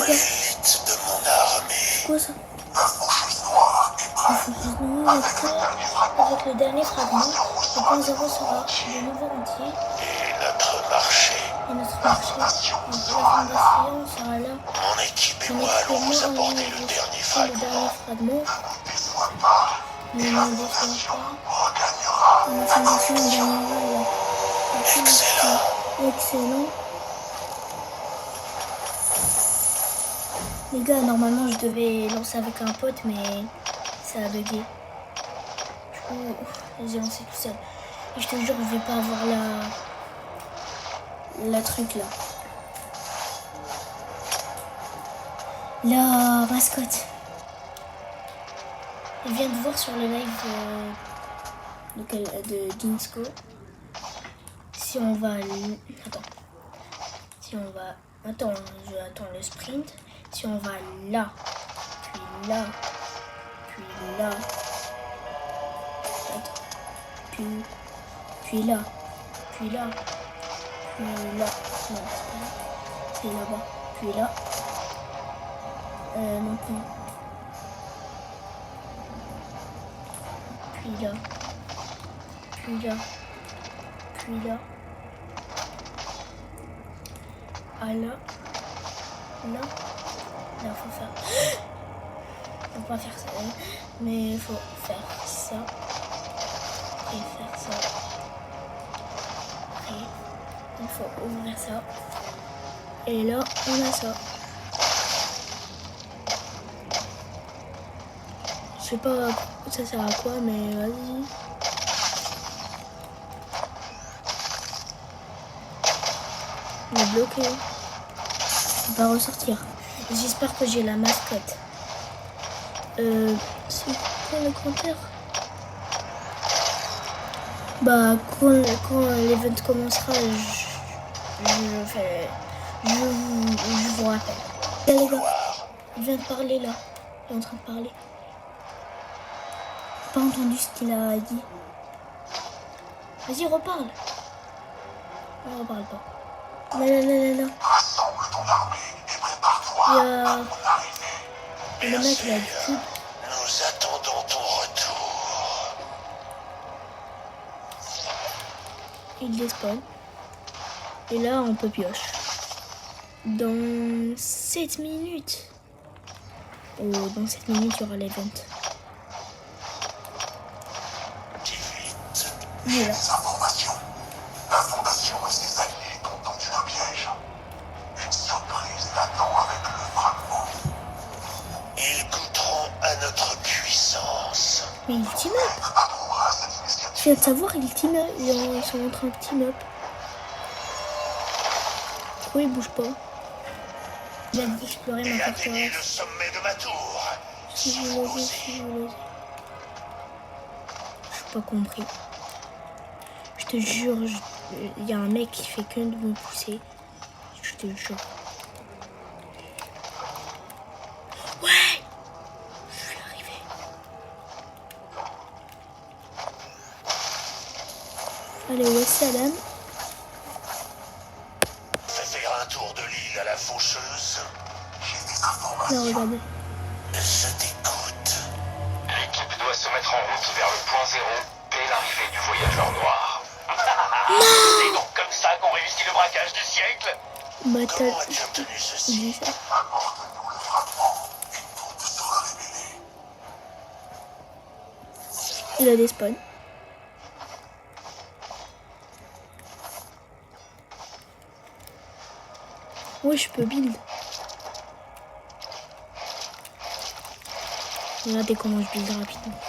l'élite de mon armée. C'est quoi ça? La faucheuse noire est prête. Avec le dernier fragment, le point zéro sera de nouveau entier. Et notre marché. Et notre marché, la fondation sera là. Mon équipe et On moi allons vous apporter le le dernier dernier fragment. fragment. Ne déçois pas. Ne Et nous la décevons fondation pas. regagnera. La fondation gagnera la Excellent. Excellent. Les gars, normalement je devais lancer avec un pote, mais ça a bugué. Du coup, j'ai lancé tout seul. Et je te jure, je vais pas avoir la truc là. La mascotte. Je viens de voir sur le live de Ginsco. Si on va... Attends. Si on va... Attends, j'attends le sprint. Si on va là, puis là, puis là. Attends. Puis là, puis là, puis là. Non, c'est là-bas. Puis là. Non plus. Puis là. Puis là. Puis là. Ah là. Là. Là, faut faire. Faut pas faire ça. Mais il faut faire ça. Et faire ça. Après, il faut ouvrir ça. Et là, on a ça. Je sais pas ça sert à quoi, mais vas-y. On est bloqué. On va ressortir. J'espère que j'ai la mascotte. C'est quoi le compteur? Bah, quand l'event commencera, je vous rappelle. Les gars, il vient de parler là. Il est en train de parler. Pas entendu ce qu'il a dit. Vas-y, reparle. On reparle pas. Là. Rassemble ton armée et prépare-toi à mon arrivée. Le mec, il a du cube. Nous attendons ton retour. Il despawn. Et là, on peut pioche. Dans 7 minutes. Oh, dans 7 minutes, il y aura l'event. J'ai des informations. La fondation et ses alliés ont tendu un piège. Une surprise l'attend avec le fragment. Ils goûteront à notre puissance. Mais il team up. Approuvera cette initiative. Je viens de savoir, il team up. Ils sont en train de team up. Pourquoi il bouge pas? Il a exploré ma Et atteignez le forteresse. sommet de ma tour. Si vous l'avez. Je pas compris. Je te jure, il y a un mec qui fait que de me pousser. Je te jure. Ouais! Je suis arrivé. Allez, wassalam. Fais faire un tour de l'île à la faucheuse. J'ai des Là, informations. regardez. Je t'écoute. L'équipe doit se mettre en route vers le point zéro dès l'arrivée du voyageur noir. C'est donc comme ça qu'on réussit le braquage du siècle. Battle. Comment as-tu obtenu Il ceci? dit ça. Apporte-nous le fragment. Une faute sera révélée. Il a des spawns. Ouais, je peux build. Regardez comment je build rapidement.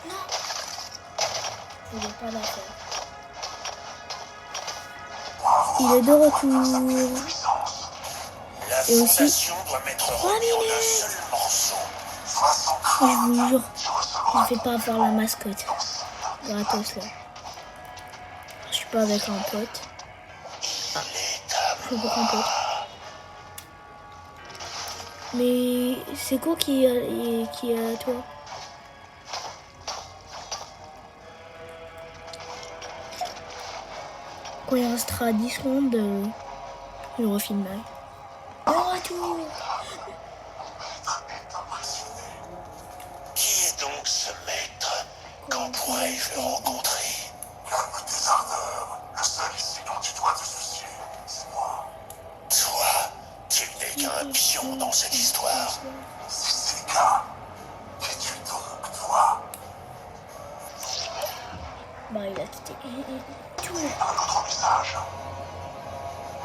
Non. Je n'ai pas la faire. Il est de retour. La Et aussi, fondation doit mettre 3 remis en un minutes. seul morceau. Sois sans Et je vous jure, tu je recevras ne vais pas avoir la mascotte. Gratos là. Je suis pas avec un pote. l'état. Je suis avec un pote. Mais c'est quoi qui est à toi? Quand il restera 10 secondes, je refilmerai. Le retour. Maître est impressionné. Qui est donc ce maître? Quand pourrais-je le rencontrer? Calme tes ardeurs. Le seul ici dont tu dois te soucier, c'est moi. Toi, tu n'es qu'un pion dans cette histoire. Si c'est le cas, qu'es-tu donc, toi? Bah, il a quitté. Tout. Un autre message.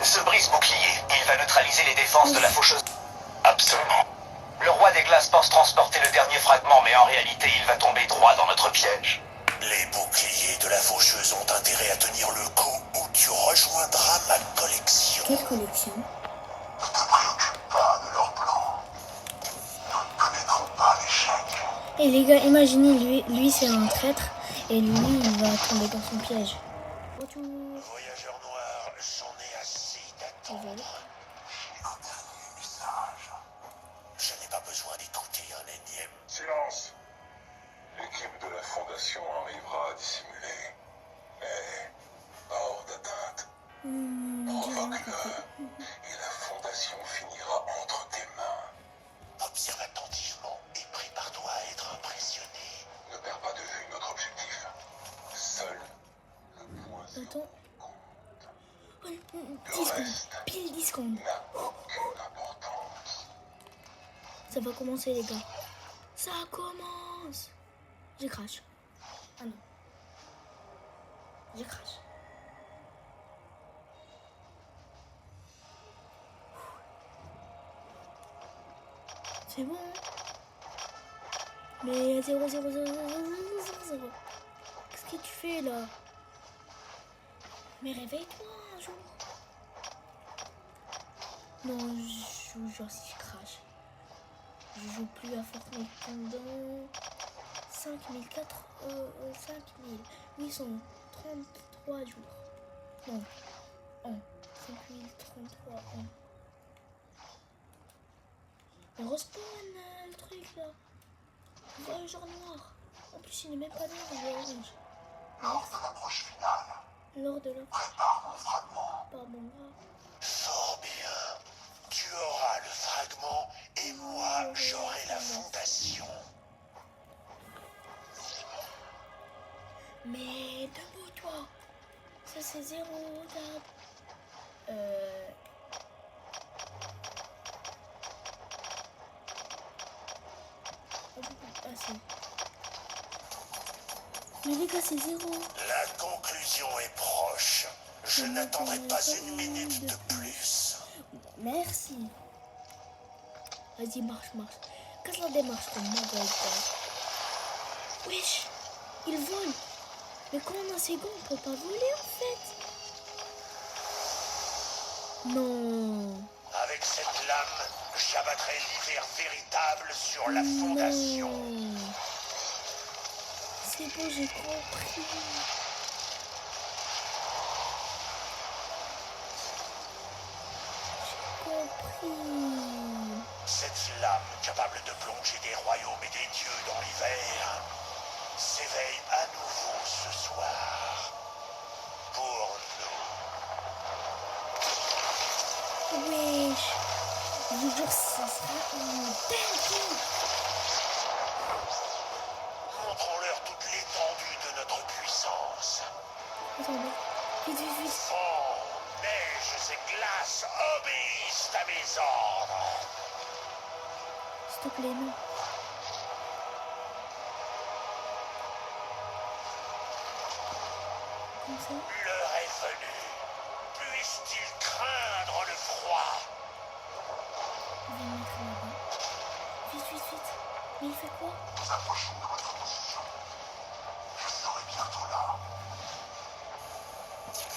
Ce brise-bouclier, il va neutraliser les défenses de la faucheuse. Absolument. Le roi des glaces pense transporter le dernier fragment, mais en réalité, il va tomber droit dans notre piège. Les boucliers de la faucheuse ont intérêt à tenir le coup ou tu rejoindras ma collection. Quelle collection? Ne te préoccupe pas de leur plan. Nous ne connaîtrons pas l'échec. Et les gars, imaginez, lui c'est un traître. Et lui, il va tomber dans son piège. Retour. Voyageur noir, j'en ai assez d'attendre. Désolé. J'ai un dernier message. Je n'ai pas besoin d'écouter un énième. Silence. L'équipe de la Fondation arrivera à dissimuler, mais pas hors d'atteinte. Provoque-le, et la Fondation finira entre tes mains. Observe attentivement et prépare-toi à être impressionné. Ne perds pas de vue notre objectif. Seul le point zéro Attends. compte. 10 secondes. Pile 10 secondes. N'a aucune importance. Ça va commencer, les gars. Ça commence. J'ai crash. Ah non. J'ai crash. C'est bon. Mais 0, 0, 0, 0, 0, 0. Qu'est-ce que tu fais là? Mais réveille-toi un jour. Non, je vous jure si je crache. Je joue plus à Fortnite pendant 5833 jours. Non, ans. 5033 ans. Mais respawn le truc là. Voyageur noir. En plus, il n'est même pas noir, il est orange. Lors de l'approche finale, Lors de la... prépare mon fragment. Pardon, là. Fort bien. Tu auras le fragment et moi j'aurai la fondation. Mais debout-toi. Ça c'est 0, regarde. Ah si. Mais les gars, c'est 0. La conclusion est proche. Je n'attendrai pas une minute de plus. Merci. Vas-y, marche, marche. Casse la démarche comme moi, gars. Wesh, il vole. Mais quand on a ses gants, on peut pas voler en fait. Non. Avec cette lame, j'abattrai l'hiver véritable sur la fondation. Non. C'est bon, j'ai compris. J'ai compris. Cette lame, capable de plonger des royaumes et des dieux dans l'hiver, s'éveille à nouveau ce soir. Pour nous. Wesh. Je vous jure, ça sera une dinguerie. Montrons-leur toute l'étendue de notre puissance. Attendez. Vite, vite, vite. Vent, neige et glace obéissent à mes ordres. S'il te plaît, non. Comme ça. L'heure est venue. Puissent-ils craindre le froid? On va le mettre là-bas. Vite, vite, vite. Mais il fait quoi? Nous approchons de votre position. Je serai bientôt là. Si le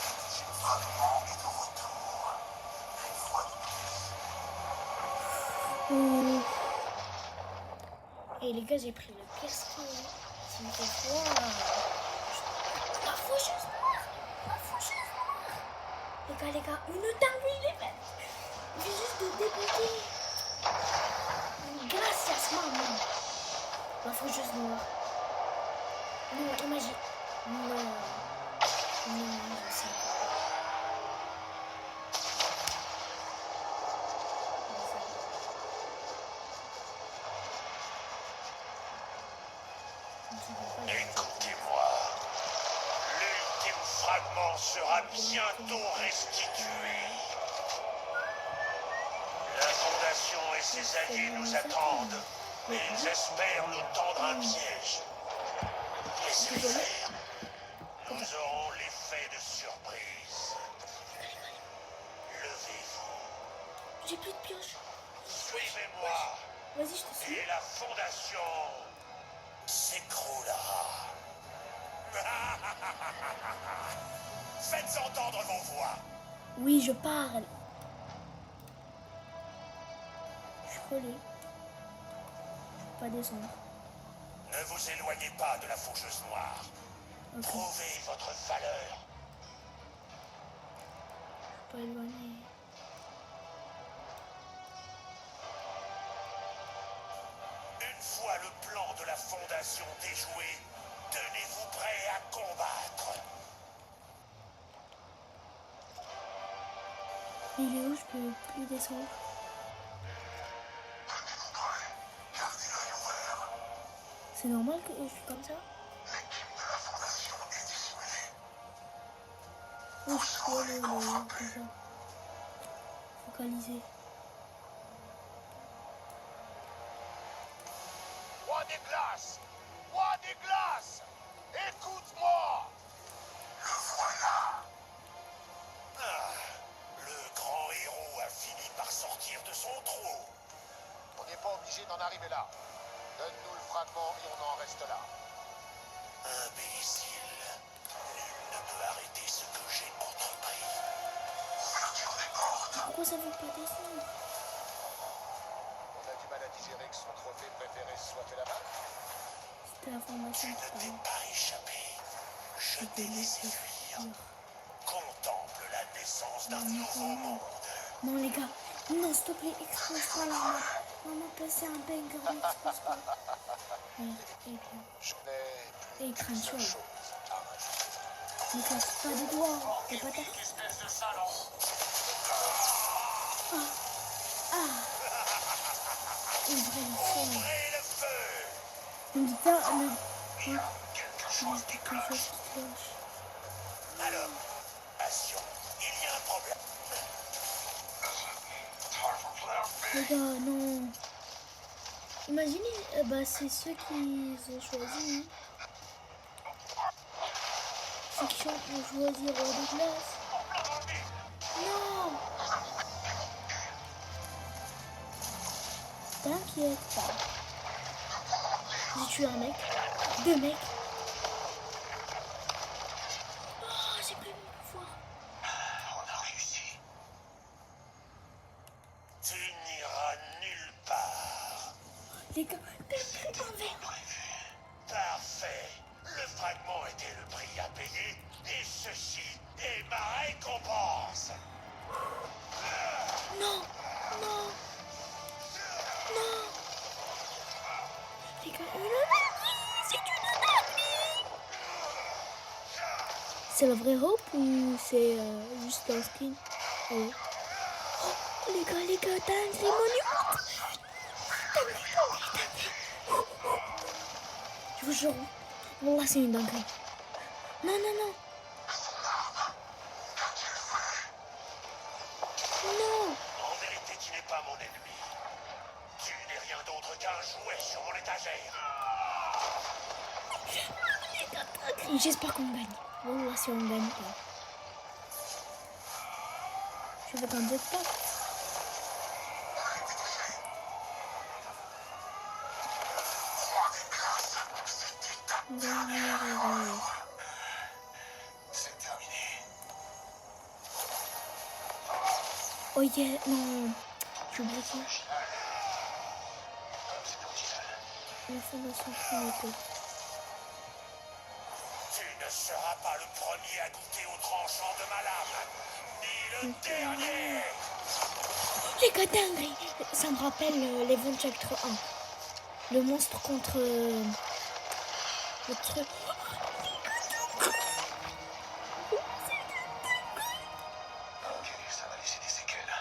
fragment est de retour, une fois de plus. Ouh. Et les gars, j'ai pris le casque. Ça me fait froid. La faucheuse noire. La faucheuse noire. Les gars, une dinguerie, les mecs. Il vient juste de débuter. Gracias, maman. La faucheuse noire. Non, imagine. Non. Non, je sais pas. Écoutez-moi. L'ultime fragment sera bientôt restitué. La Fondation et ses alliés nous attendent, mais ils espèrent nous tendre un piège. Laissez-les faire. Nous aurons l'effet de surprise. Levez-vous. J'ai plus de pioche. Suivez-moi. Vas-y, je te suis. Et la Fondation s'écroulera. Faites entendre vos voix. Oui, je parle. Je suis collé. Je peux pas descendre. Ne vous éloignez pas de la faucheuse noire. Ok. Prouvez votre valeur. Je peux pas éloigner. Une fois le plan de la Fondation déjoué, tenez-vous prêt à combattre. Il est où? Je peux plus descendre. Tenez-vous prêt. Gardez l'œil ouvert. C'est normal que je suis comme ça? L'équipe de la Fondation est dissimulée. Oui, je peux aller comme ça. Focaliser. Roi des glaces! Roi des glaces! Écoute-moi! Le voilà! Ah, le grand héros a fini par sortir de son trou. On n'est pas obligé d'en arriver là. Donne-nous le fragment et on en reste là. Imbécile. Nul ne peut arrêter ce que j'ai entrepris. Ouverture des portes. Pourquoi ça veut pas descendre? On a du mal à digérer que son trophée préféré soit fait là-bas. C'était la formation qui Ne t'es parlait. pas échappé. Je t'ai laissé fuir. Contemple la naissance d'un nouveau monde. Non, les gars. Non, s'il te plaît, expose-toi la map. Maman, passer un banger, expose-toi. Voilà, et bien. Je n'ai Et plus qu'une seule crâne-toi. chose à rajouter. Ne casse pas des doigts. T'es pas ta... Espèce de salon. Ouvrez le feu. Ouvrez le feu. On dit pas le... Quelque chose Quelque déclenche. chose qui cloche. Alors, passion, il y a un problème. Les gars, non. Imaginez, bah c'est ceux qui ont choisi. Ceux qui ont choisi Roi de Glace. Non. T'inquiète pas. J'ai tué un mec. 2 mecs. Oh, j'ai pris mon pouvoir. On a réussi. Tu n'iras nulle part. Les gars, t'as pris un verre. Parfait. Le fragment était le prix à payer et ceci est ma récompense. Non. Non. Non. Les gars, c'est une dinguerie. C'est la vraie Hope ou c'est juste un skin? Oh. Oh, les gars, dinguerie monument. Je vous jure, wallah, c'est une dinguerie. Non, non, non. Non. En vérité, tu n'es pas mon ennemi. Tu n'es rien d'autre qu'un jouet sur mon étagère. J'espère qu'on gagne. Wallah, si on gagne pas. Je vais un jetpack. C'est terminé. Oh yeah, non. J'ai oublié. La fondation Trinité. Tu ne seras pas le premier à goûter au tranchant de ma lame, ni le dernier. Les gars, dinguerie. Ça me rappelle l'Event Chapter 1. Le monstre contre le truc. Ok, ça va laisser des séquelles.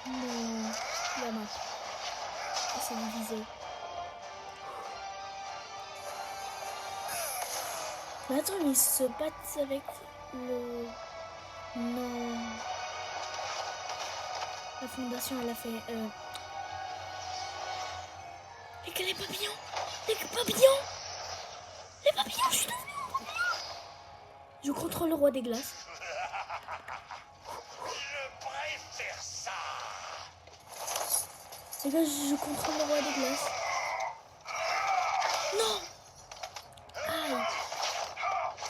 Non, la map. C'est divisé. Mais attends, ils se battent avec le... Non. La fondation, elle a fait... Les papillons! Les papillons! Les papillons, je suis devenue un papillon! Je contrôle le roi des glaces. Je préfère ça. Les gars, je contrôle le roi des glaces. Non! Aïe!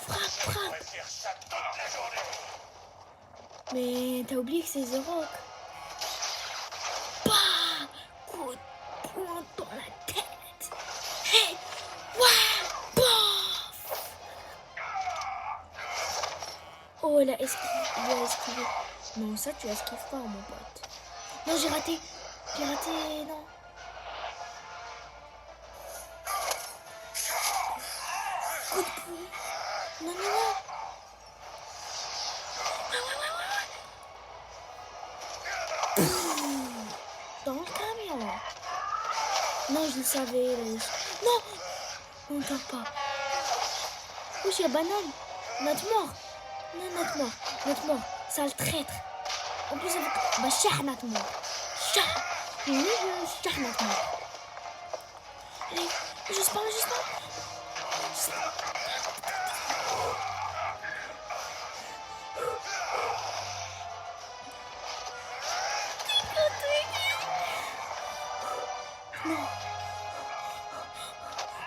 Frappe, Je frappe! préfère ça toute la journée. Mais t'as oublié que c'est The Rock. Bah! Coup de poing dans la tête! Hey! Ouais! Bof! Oh, il a esquivé. Non, ça, tu esquives pas, mon pote. Non, j'ai raté. Non. Coup de poing. Non. Dans le camion. Non, je le savais. Non! On ne tord pas. Oui, c'est banane. Notre mort. Non, notre mort. Sale traître. En plus, avec... Bah, chah, notre mort. Chah. Oui, chah, notre mort. Allez, juste pas. Non.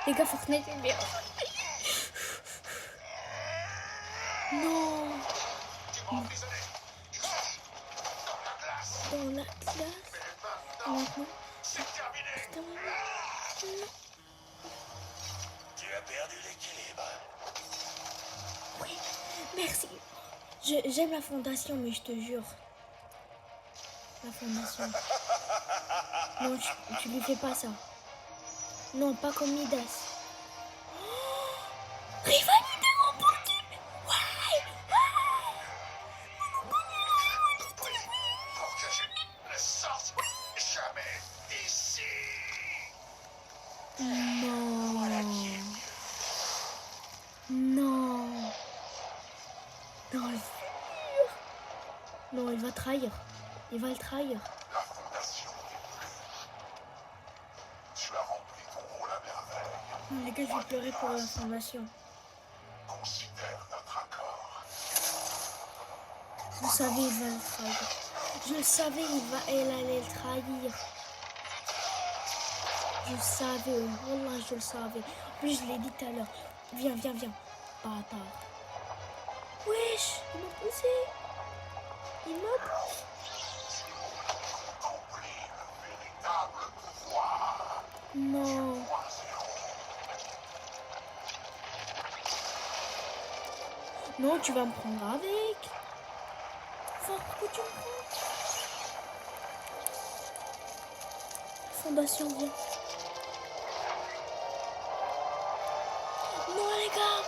Les gars, Fortnite est bien. Non. Dans la classe. Maintenant. C'est terminé. Putain, non. Tu as perdu l'équilibre. Oui, merci. J'aime la fondation, mais je te jure. La fondation. Non, tu lui fais pas ça. Non, pas comme Midas. Oh, rivalité remportée. Ouais. Pour que je ne sorte jamais d'ici. Non. Non, il va trahir. Il va le trahir. La fondation. Tu as rempli ton rôle à merveille. Non, les gars, je vais pleurer pour la fondation. Considère notre accord. Je savais, il va le trahir. Je le savais, elle allait le trahir. Je le savais, wallah, je le savais. En plus, je l'ai dit tout à l'heure. Viens. Bâtard. Wesh, il m'a poussé. Accomplis le véritable pouvoir. Non. Non, tu vas me prendre avec. Enfin, pourquoi tu me prends? Fondation, viens. Non, les gars.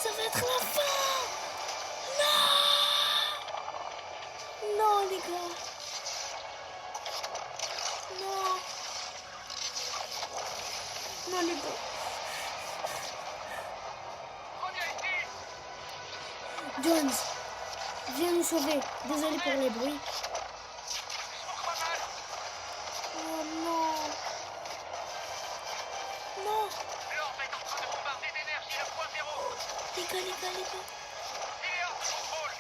Ça va être la fin. Non, les gars. Non, les gars. Jones, viens nous sauver. Désolé pour les bruits. Oh non. Non. L'orbe est en train de bombarder d'énergie le point zéro. Les gars. Il est hors de contrôle.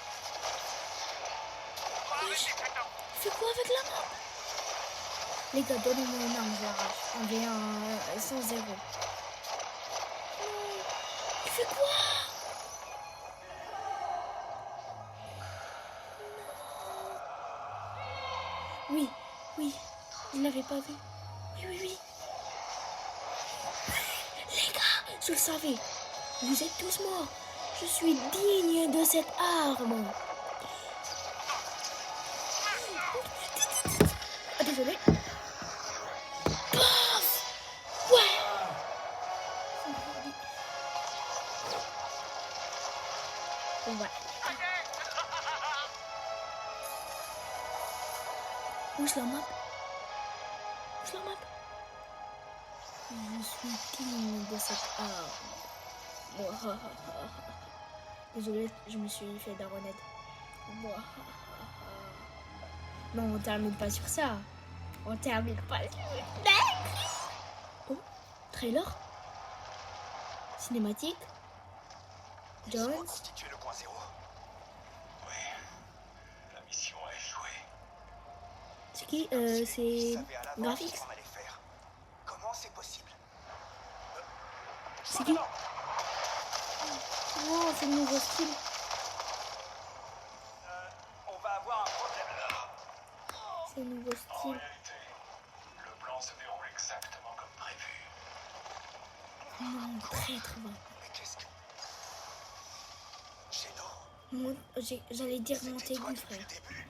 Arrêtez, crétin. Fais quoi avec la map? Les gars, donnez-moi une arme, je l'arrache. On vient sans zéro. Il fait quoi? Oui, je l'avais pas vu. Oui. Les gars, je le savais. Vous êtes tous morts. Je suis digne de cette arme. Ah, désolé. Paf! Ouais. Ouais. Où je la map? Je suis digne de cette arme. Désolé, je me suis fait daronnette. Non, on termine pas sur ça. On termine pas sur Oh, trailer cinématique. Jones. Constituer le point zéro. Oui, la mission a échoué. C'est qui Vous C'est savez à l'avance Graphics. ce qu'on allait faire. Comment c'est possible? C'est qui? Oh, c'est le nouveau style. On va avoir un problème là. C'est le nouveau En style. réalité, le plan se déroule exactement comme prévu. Non, très très bon. Mais qu'est-ce que... Géno, J'allais dire c'était Montaigu, toi depuis frère. le début.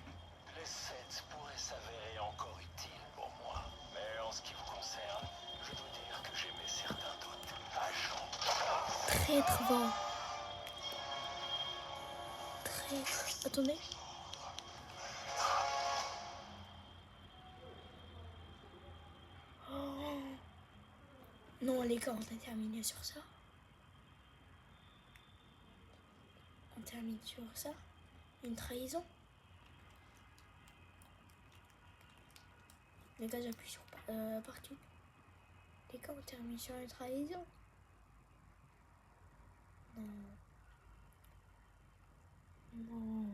Les 7 pourraient s'avérer encore utiles pour moi. Mais en ce qui vous concerne, je dois dire que j'émets certains doutes. Agent. Très très bon. Très... Attendez. Oh. Non, les gars, on a terminé sur ça. On termine sur ça. Une trahison. Les gars, j'appuie sur partout. Les gars, on termine sur une trahison. Non. Non.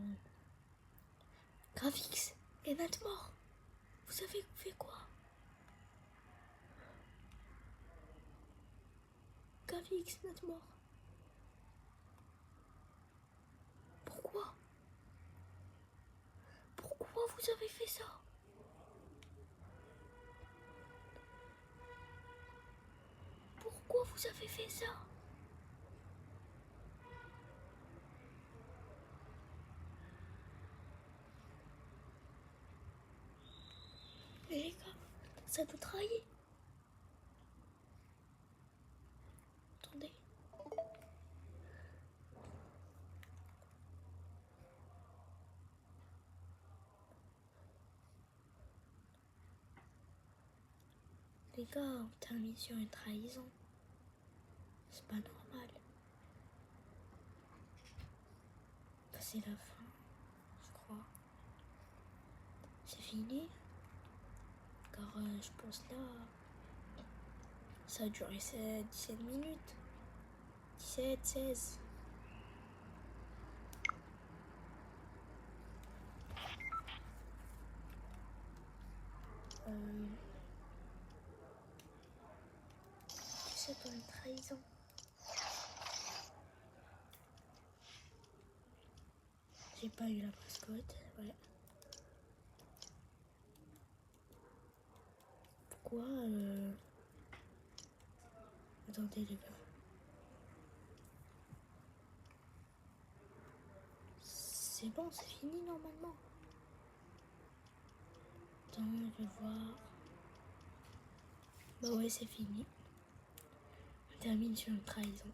Graphics et Nat mort. Vous avez fait quoi? Graphics, Nat mort. Pourquoi? Pourquoi vous avez fait ça? Pourquoi vous avez fait ça? Mais les gars, ça nous trahit. Attendez. Les gars, on termine sur une trahison. C'est pas normal. C'est la fin, je crois. C'est fini. Car je pense là, ça a duré 17 minutes. 17, 16. C'est pas une trahison. J'ai pas eu la mascotte, ouais. Pourquoi Attendez les gars. C'est bon, c'est fini normalement. Attends, je vais voir. Bah ouais, c'est fini. On termine sur une trahison.